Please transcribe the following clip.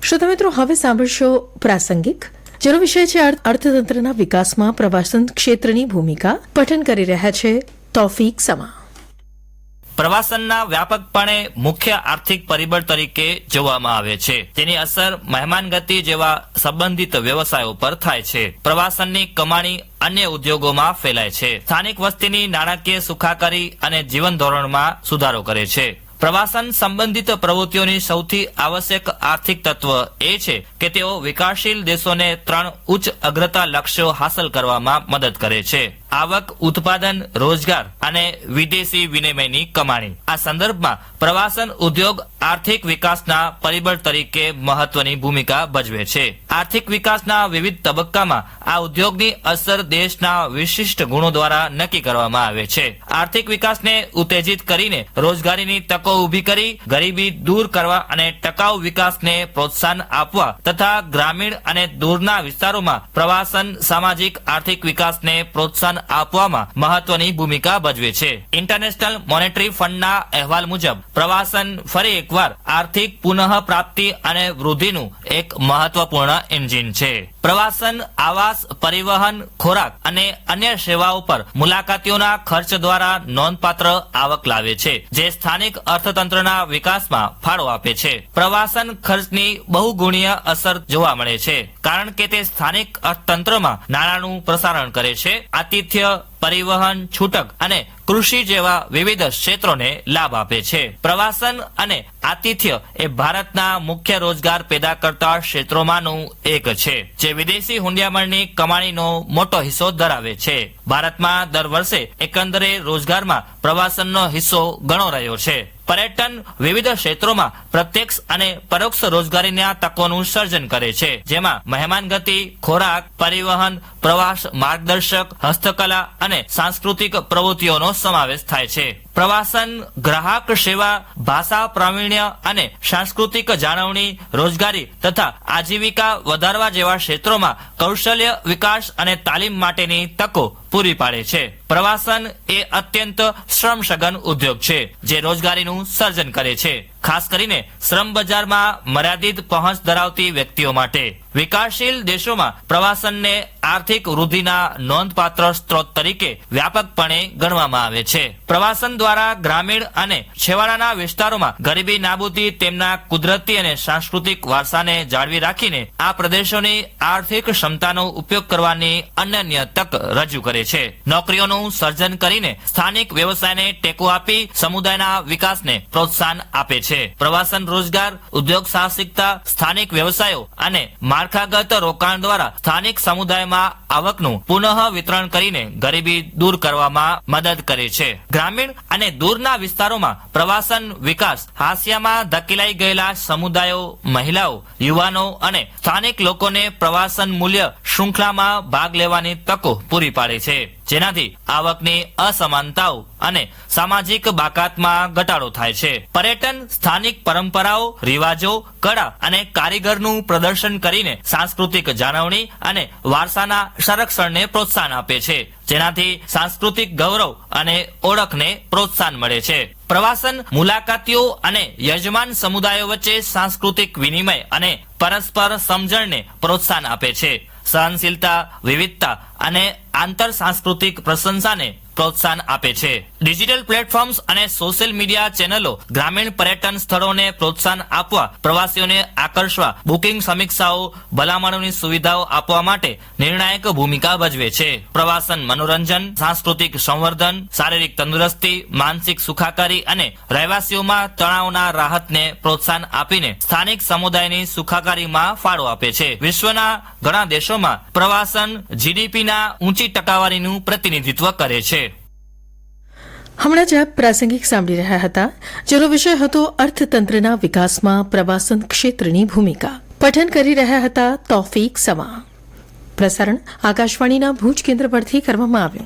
શ્રોતા મિત્રો, હવે સાંભળશો પ્રાસંગિક, જેનો વિષય છે અર્થતંત્રના વિકાસમાં પ્રવાસન ક્ષેત્રની ભૂમિકા. પઠન કરી રહ્યા છે તૌફીક સમા. પ્રવાસનના વ્યાપકપણે મુખ્ય આર્થિક પરિબળ તરીકે જોવામાં આવે છે. તેની અસર મહેમાનગતિ જેવા સંબંધિત વ્યવસાયો પર થાય છે. પ્રવાસનની કમાણી અન્ય ઉદ્યોગોમાં ફેલાય છે. સ્થાનિક વસ્તીની નાણાકીય સુખાકારી અને જીવન ધોરણમાં સુધારો કરે છે. પ્રવાસન સંબંધિત પ્રવૃત્તિઓની સૌથી આવશ્યક આર્થિક તત્વ એ છે કે તેઓ વિકાસશીલ દેશોને 3 ઉચ્ચ અગ્રતા લક્ષ્યો હાંસલ કરવામાં મદદ કરે છે: આવક, ઉત્પાદન, રોજગાર અને વિદેશી વિનિમયની કમાણી. આ સંદર્ભમાં પ્રવાસન ઉદ્યોગ આર્થિક વિકાસના પરિબળ તરીકે મહત્વની ભૂમિકા ભજવે છે. આર્થિક વિકાસના વિવિધ તબક્કામાં આ ઉદ્યોગની અસર દેશના વિશિષ્ટ ગુણો દ્વારા નક્કી કરવામાં આવે છે. આર્થિક વિકાસને ઉત્તેજિત કરીને રોજગારીની તકો ઊભી કરી, ગરીબી દૂર કરવા અને ટકાઉ વિકાસને પ્રોત્સાહન આપવા તથા ગ્રામીણ અને દૂરના વિસ્તારોમાં પ્રવાસન સામાજિક આર્થિક વિકાસને પ્રોત્સાહન આપવામાં મહત્વની ભૂમિકા ભજવે છે. ઇન્ટરનેશનલ મોનેટરી ફંડના અહેવાલ મુજબ પ્રવાસન ફરી એકવાર આર્થિક પુનઃ પ્રાપ્તિ અને વૃદ્ધિનું એક મહત્વપૂર્ણ એન્જિન છે. પ્રવાસન આવાસ, પરિવહન, ખોરાક અને અન્ય સેવાઓ પર મુલાકાતીઓના ખર્ચ દ્વારા નોંધપાત્ર આવક લાવે છે, જે સ્થાનિક અર્થતંત્રના વિકાસમાં ફાળો આપે છે. પ્રવાસન ખર્ચની બહુગુણીય અસર જોવા મળે છે, કારણ કે તે સ્થાનિક અર્થતંત્રમાં નાણાંનું પ્રસારણ કરે છે. આતિથ્ય, પરિવહન, છૂટક અને કૃષિ જેવા વિવિધ ક્ષેત્રોને લાભ આપે છે. પ્રવાસન અને આતિથ્ય એ ભારતના મુખ્ય રોજગાર પેદા કરતા ક્ષેત્રોમાંનું એક છે, જે વિદેશી હુંડિયામણની કમાણીનો મોટો હિસ્સો ધરાવે છે. ભારતમાં દર વર્ષે એકંદરે રોજગારમાં પ્રવાસનનો હિસ્સો ઘણો રહ્યો છે. પર્યટન વિવિધ ક્ષેત્રોમાં પ્રત્યક્ષ અને પરોક્ષ રોજગારીના તકોનું સર્જન કરે છે, જેમાં મહેમાનગતિ, ખોરાક, પરિવહન, પ્રવાસ માર્ગદર્શક, હસ્તકલા અને સાંસ્કૃતિક પ્રવૃત્તિઓનો સમાવેશ થાય છે. પ્રવાસન ગ્રાહક સેવા, ભાષા પ્રાવીણ્ય અને સાંસ્કૃતિક જાળવણી, રોજગારી તથા આજીવિકા વધારવા જેવા ક્ષેત્રોમાં કૌશલ્ય વિકાસ અને તાલીમ માટેની તકો પૂરી પાડે છે. પ્રવાસન એ અત્યંત શ્રમસઘન ઉદ્યોગ છે, જે રોજગારીનું સર્જન કરે છે, ખાસ કરીને શ્રમ બજારમાં મર્યાદિત પહોંચ ધરાવતી વ્યક્તિઓ માટે. વિકાસશીલ દેશોમાં પ્રવાસનને આર્થિક વૃદ્ધિના નોંધપાત્ર સ્ત્રોત તરીકે વ્યાપકપણે ગણવામાં આવે છે. પ્રવાસન દ્વારા ગ્રામીણ અને છેવાડાના વિસ્તારોમાં ગરીબી નાબૂદી તેમના કુદરતી અને સાંસ્કૃતિક વારસાને જાળવી રાખીને આ પ્રદેશોની આર્થિક ક્ષમતાનો ઉપયોગ કરવાની અનન્ય તક રજૂ કરે છે. નોકરીઓનું સર્જન કરીને સ્થાનિક વ્યવસાયને ટેકો આપી સમુદાયના વિકાસને પ્રોત્સાહન આપે છે. પ્રવાસન રોજગાર, ઉદ્યોગ સાહસિકતા, સ્થાનિક વ્યવસાયો અને માળખાગત રોકાણ દ્વારા સ્થાનિક સમુદાયમાં આવકનું પુનઃ વિતરણ કરીને ગરીબી દૂર કરવામાં મદદ કરે છે. ગ્રામીણ અને દૂરના વિસ્તારોમાં પ્રવાસન વિકાસ હાંસિયામાં ધકેલાઈ ગયેલા સમુદાયો, મહિલાઓ, યુવાનો અને સ્થાનિક લોકોને પ્રવાસન મૂલ્ય શૃંખલામાં ભાગ લેવાની તકો પૂરી પાડે છે, જેનાથી આવકની અસમાનતાઓ અને સામાજિક બાકાતમાં ઘટાડો થાય છે. પર્યટન સ્થાનિક પરંપરાઓ, રિવાજો, કળા અને કારીગરનું પ્રદર્શન કરીને સાંસ્કૃતિક જાળવણી અને વારસાના સંરક્ષણને પ્રોત્સાહન આપે છે, જેનાથી સાંસ્કૃતિક ગૌરવ અને ઓળખને પ્રોત્સાહન મળે છે. પ્રવાસન મુલાકાતીઓ અને યજમાન સમુદાયો વચ્ચે સાંસ્કૃતિક વિનિમય અને પરસ્પર સમજણને પ્રોત્સાહન આપે છે. સહનશીલતા, વિવિધતા અને આંતર સાંસ્કૃતિક પ્રશંસાને પ્રોત્સાહન આપે છે. ડિજિટલ પ્લેટફોર્મ્સ અને સોશિયલ મીડિયા ચેનલો ગ્રામીણ પર્યટન સ્થળોને પ્રોત્સાહન આપવા, પ્રવાસીઓને આકર્ષવા, બુકિંગ સમીક્ષાઓ, ભલામણોની સુવિધાઓ આપવા માટે નિર્ણાયક ભૂમિકા ભજવે છે. પ્રવાસન મનોરંજન, સાંસ્કૃતિક સંવર્ધન, શારીરિક તંદુરસ્તી, માનસિક સુખાકારી અને રહેવાસીઓમાં તણાવના રાહતને પ્રોત્સાહન આપીને સ્થાનિક સમુદાયની સુખાકારીમાં ફાળો આપે છે. વિશ્વના ઘણા દેશોમાં પ્રવાસન જીડીપીના ઊંચી ટકાવારીનું પ્રતિનિધિત્વ કરે છે. હમણાં જ આપ પ્રાસંગિક સાંભળી રહ્યા હતા, જેનો વિષય હતો અર્થતંત્રના વિકાસમાં પ્રવાસન ક્ષેત્રની ભૂમિકા. પઠન કરી રહ્યા હતા તૌફીક સમા. પ્રસારણ આકાશવાણીના ભુજ કેન્દ્ર પરથી કરવામાં આવ્યું.